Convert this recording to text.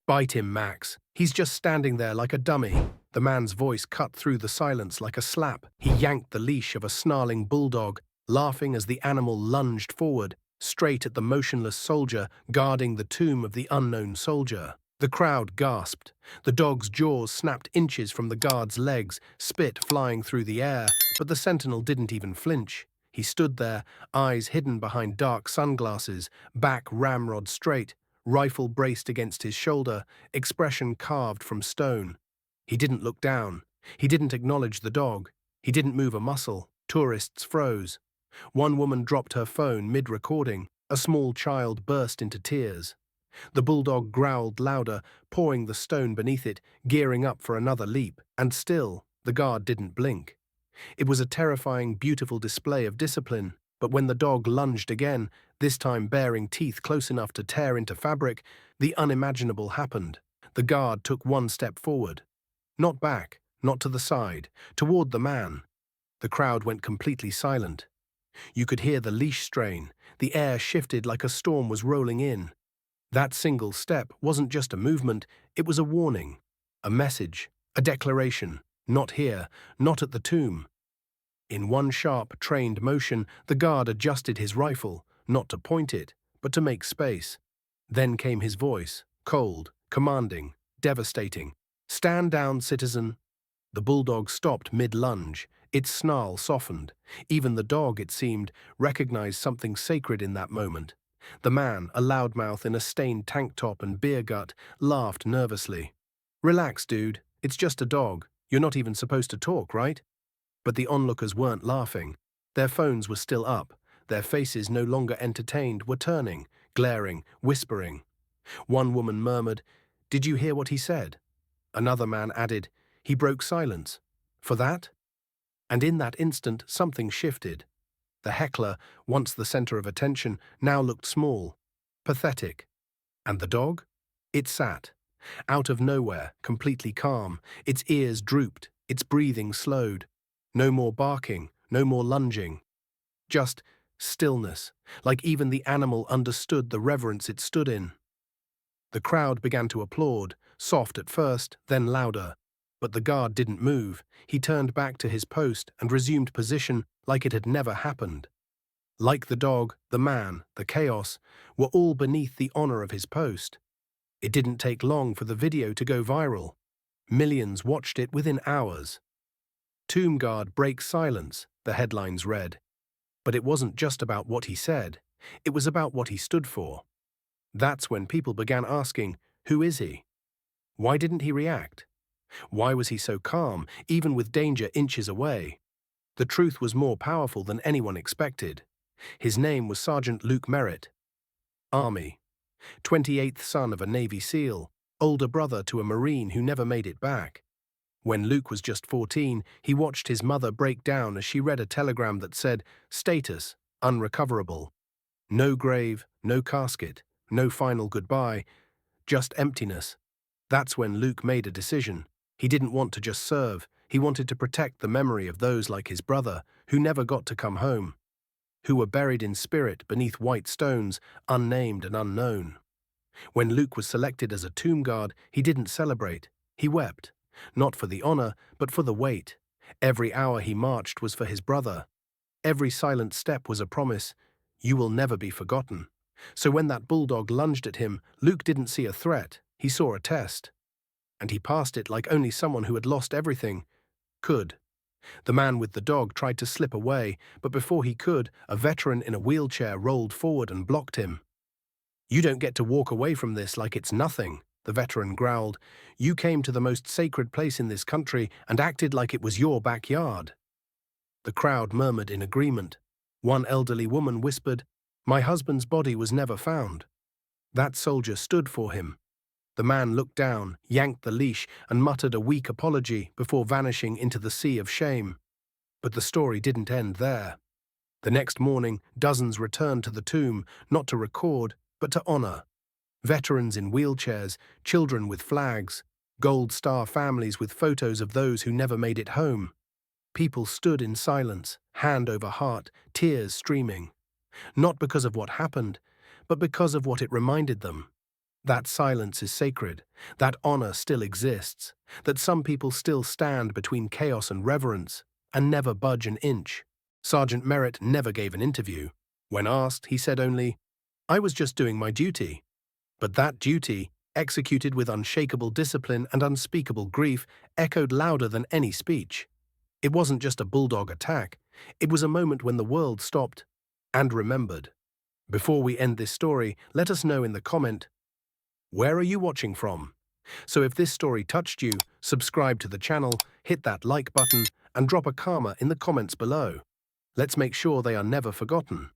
Bite him, Max. He's just standing there like a dummy. The man's voice cut through the silence like a slap. He yanked the leash of a snarling bulldog, laughing as the animal lunged forward, straight at the motionless soldier guarding the tomb of the unknown soldier. The crowd gasped. The dog's jaws snapped inches from the guard's legs, spit flying through the air, but the sentinel didn't even flinch. He stood there, eyes hidden behind dark sunglasses, back ramrod straight, rifle braced against his shoulder, expression carved from stone. He didn't look down. He didn't acknowledge the dog. He didn't move a muscle. Tourists froze. One woman dropped her phone mid-recording. A small child burst into tears. The bulldog growled louder, pawing the stone beneath it, gearing up for another leap, and still, the guard didn't blink. It was a terrifying, beautiful display of discipline, but when the dog lunged again, this time baring teeth close enough to tear into fabric, the unimaginable happened. The guard took one step forward. Not back, not to the side, toward the man. The crowd went completely silent. You could hear the leash strain. The air shifted like a storm was rolling in. That single step wasn't just a movement, it was a warning, a message, a declaration. Not here, not at the tomb. In one sharp, trained motion, the guard adjusted his rifle, not to point it, but to make space. Then came his voice, cold, commanding, devastating. "Stand down, citizen." The bulldog stopped mid-lunge. Its snarl softened. Even the dog, it seemed, recognized something sacred in that moment. The man, a loudmouth in a stained tank top and beer gut, laughed nervously. "Relax, dude. It's just a dog. You're not even supposed to talk, right?" But the onlookers weren't laughing. Their phones were still up. Their faces, no longer entertained, were turning, glaring, whispering. One woman murmured, "Did you hear what he said?" Another man added, "He broke silence. For that?" And in that instant, something shifted. The heckler, once the center of attention, now looked small, pathetic. And the dog? It sat, out of nowhere, completely calm. Its ears drooped, its breathing slowed. No more barking, no more lunging. Just stillness, like even the animal understood the reverence it stood in. The crowd began to applaud, soft at first, then louder. But the guard didn't move. He turned back to his post and resumed position like it had never happened. Like the dog, the man, the chaos, were all beneath the honor of his post. It didn't take long for the video to go viral. Millions watched it within hours. "Tomb Guard breaks silence," the headlines read. But it wasn't just about what he said. It was about what he stood for. That's when people began asking, who is he? Why didn't he react? Why was he so calm, even with danger inches away? The truth was more powerful than anyone expected. His name was Sergeant Luke Merritt. Army. 28th son of a Navy SEAL, older brother to a Marine who never made it back. When Luke was just 14, he watched his mother break down as she read a telegram that said, "Status, unrecoverable." No grave, no casket, no final goodbye, just emptiness. That's when Luke made a decision. He didn't want to just serve. He wanted to protect the memory of those like his brother, who never got to come home, who were buried in spirit beneath white stones, unnamed and unknown. When Luke was selected as a tomb guard, he didn't celebrate. He wept, not for the honor, but for the weight. Every hour he marched was for his brother. Every silent step was a promise, "You will never be forgotten." So when that bulldog lunged at him, Luke didn't see a threat. He saw a test. And he passed it like only someone who had lost everything could. The man with the dog tried to slip away, but before he could, a veteran in a wheelchair rolled forward and blocked him. "You don't get to walk away from this like it's nothing," the veteran growled. "You came to the most sacred place in this country and acted like it was your backyard." The crowd murmured in agreement. One elderly woman whispered, "My husband's body was never found." That soldier stood for him. The man looked down, yanked the leash, and muttered a weak apology before vanishing into the sea of shame. But the story didn't end there. The next morning, dozens returned to the tomb, not to record, but to honor. Veterans in wheelchairs, children with flags, Gold Star families with photos of those who never made it home. People stood in silence, hand over heart, tears streaming. Not because of what happened, but because of what it reminded them. That silence is sacred, that honor still exists, that some people still stand between chaos and reverence and never budge an inch. Sergeant Merritt never gave an interview. When asked, he said only, "I was just doing my duty." But that duty, executed with unshakable discipline and unspeakable grief, echoed louder than any speech. It wasn't just a bulldog attack, it was a moment when the world stopped and remembered. Before we end this story, let us know in the comment, where are you watching from? So if this story touched you, subscribe to the channel, hit that like button, and drop a karma in the comments below. Let's make sure they are never forgotten.